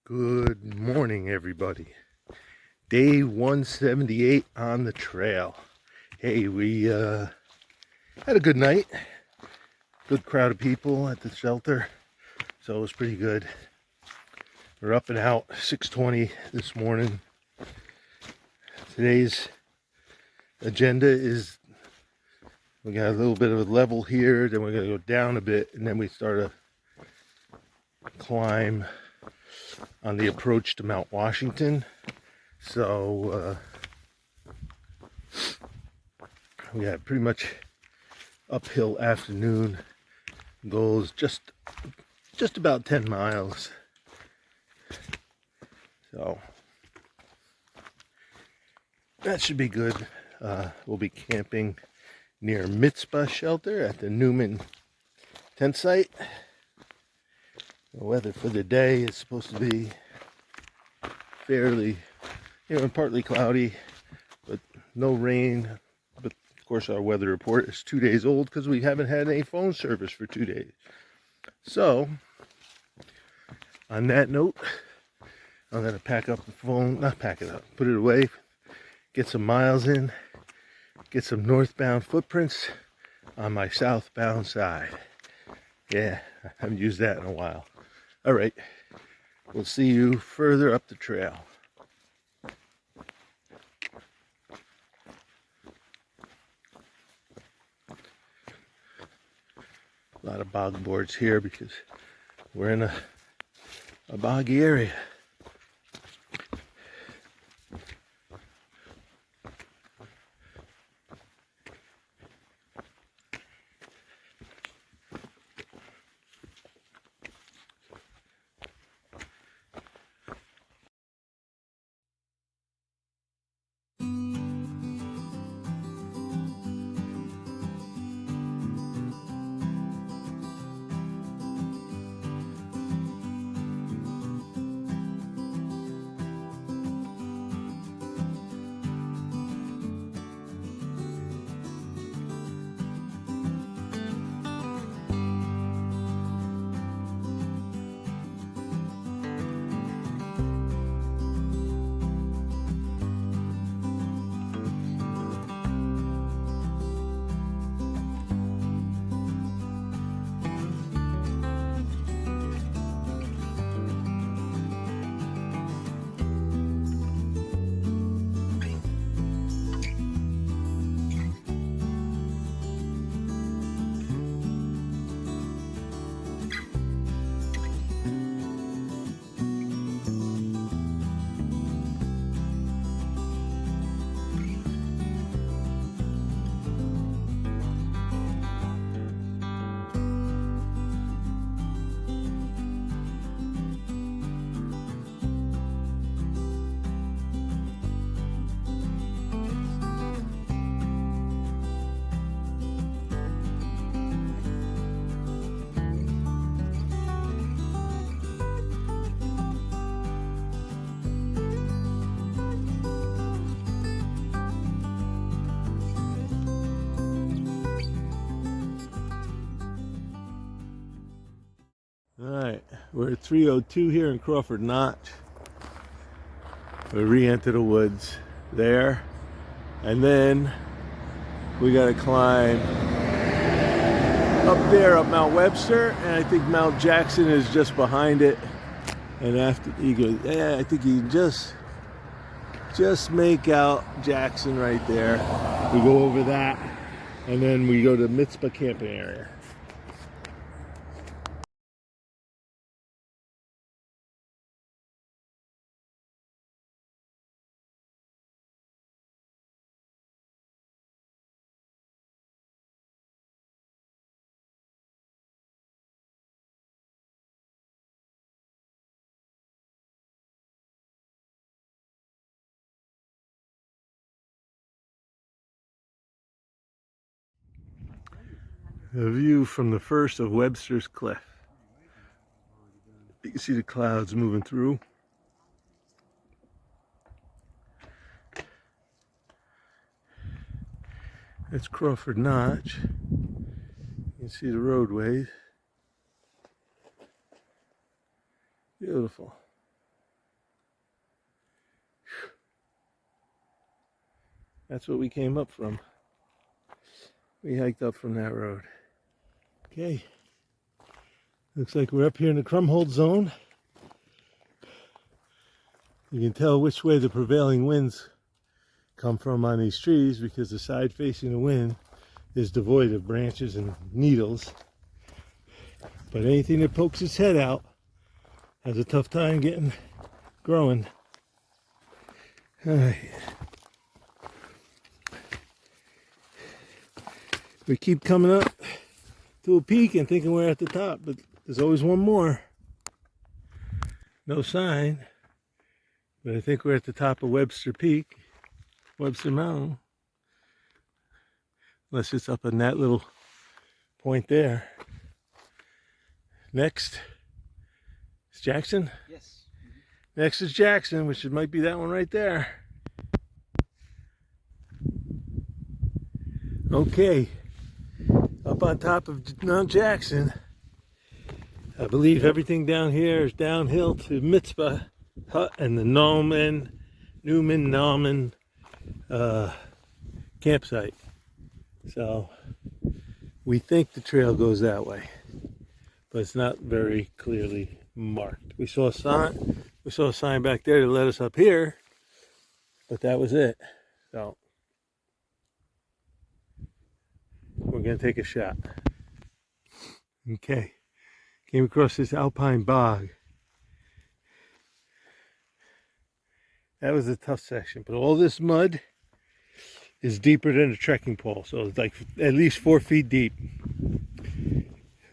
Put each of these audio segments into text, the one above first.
Good morning, everybody. Day 178 on the trail. Hey, we had a good night. Good crowd of people at the shelter, so it was pretty good. We're up and out 6:20 this morning. Today's agenda is we got a little bit of a level here, then we're going to go down a bit, and then we start a climb on the approach to Mount Washington. So we had pretty much uphill afternoon. Goal is just about 10 miles. So that should be good. We'll be camping near Mizpah shelter at the Nauman Tentsite. The weather for the day is supposed to be fairly, partly cloudy, but no rain. But of course our weather report is 2 days old because we haven't had any phone service for 2 days. So on that note, I'm going to pack up the phone, not pack it up, put it away, get some miles in, get some northbound footprints on my southbound side. Yeah, I haven't used that in a while. All right, we'll see you further up the trail. A lot of bog boards here because we're in a boggy area. Alright, we're at 302 here in Crawford Notch. We re-enter the woods there. And then we gotta climb up there up Mt Webster, and I think Mount Jackson is just behind it. And after you go, yeah, I think you just make out Jackson right there. We go over that, and then we go to Mizpah camping area. A view from the first of Webster's Cliff. You can see the clouds moving through. That's Crawford Notch. You can see the roadways. Beautiful. That's what we came up from. We hiked up from that road. Okay. Looks like we're up here in the Crumhold zone. You can tell which way the prevailing winds come from on these trees because the side facing the wind is devoid of branches and needles. But anything that pokes its head out has a tough time growing. All right. We keep coming up to a peak and thinking we're at the top, but there's always one more. No sign, but I think we're at the top of Webster Peak, Webster Mountain. Unless it's up on that little point there. Next is Jackson? Yes. Next is Jackson, which might be that one right there. Okay. Up on top of Mount Jackson, I believe everything down here is downhill to Mizpah Hut and the Nauman campsite. So we think the trail goes that way, but it's not very clearly marked. We saw a sign back there to let us up here, but that was it. So we're gonna take a shot. Okay, came across this alpine bog. That was a tough section, but all this mud is deeper than a trekking pole, so it's like at least 4 feet deep.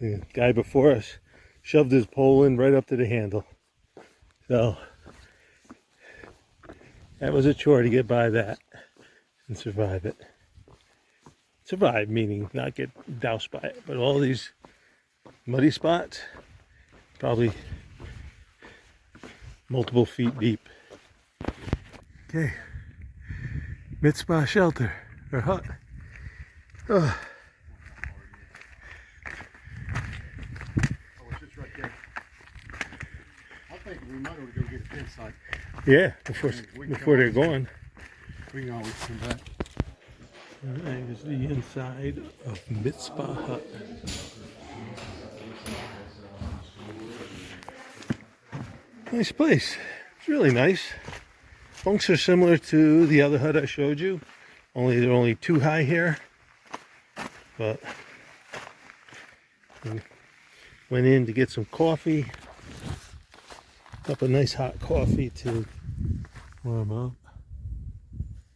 The guy before us shoved his pole in right up to the handle, so that was a chore to get by that and survive it. Survive meaning not get doused by it, but all these muddy spots, probably multiple feet deep. Okay, Mizpah shelter or hut. Oh, it's just right there. I'm thinking we might want to go get a Tentsite. yeah, before they're gone. We can always come back. All right, here's the inside of Mizpah Hut. Nice place. It's really nice. Bunks are similar to the other hut I showed you, only they're only 2 high here. But we went in to get some coffee. Up a nice hot coffee to warm up.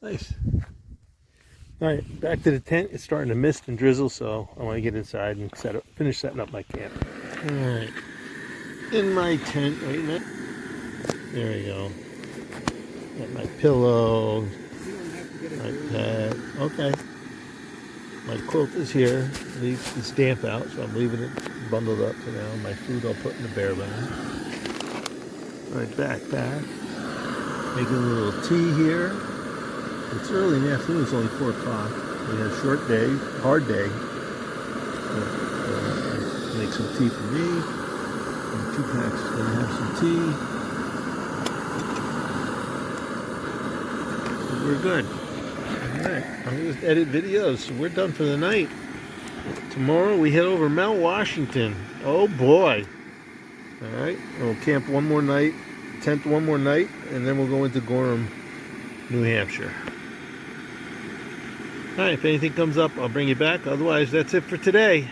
Nice. All right, back to the tent. It's starting to mist and drizzle, so I want to get inside and finish setting up my camp. All right, in my tent right now. There we go. Got my pillow, my pad. Okay. My quilt is here. It's damp out, so I'm leaving it bundled up for now. My food I'll put in the bear bag. My backpack. Making a little tea here. It's early in the afternoon. It's only 4 o'clock. We had a short day, hard day. Make some tea for me. And 2 packs is gonna have some tea. We're good. Alright, I'm going to edit videos, so we're done for the night. Tomorrow we head over Mount Washington. Oh boy. Alright, we'll camp one more night, tent one more night, and then we'll go into Gorham, New Hampshire. Alright, if anything comes up, I'll bring you back. Otherwise, that's it for today.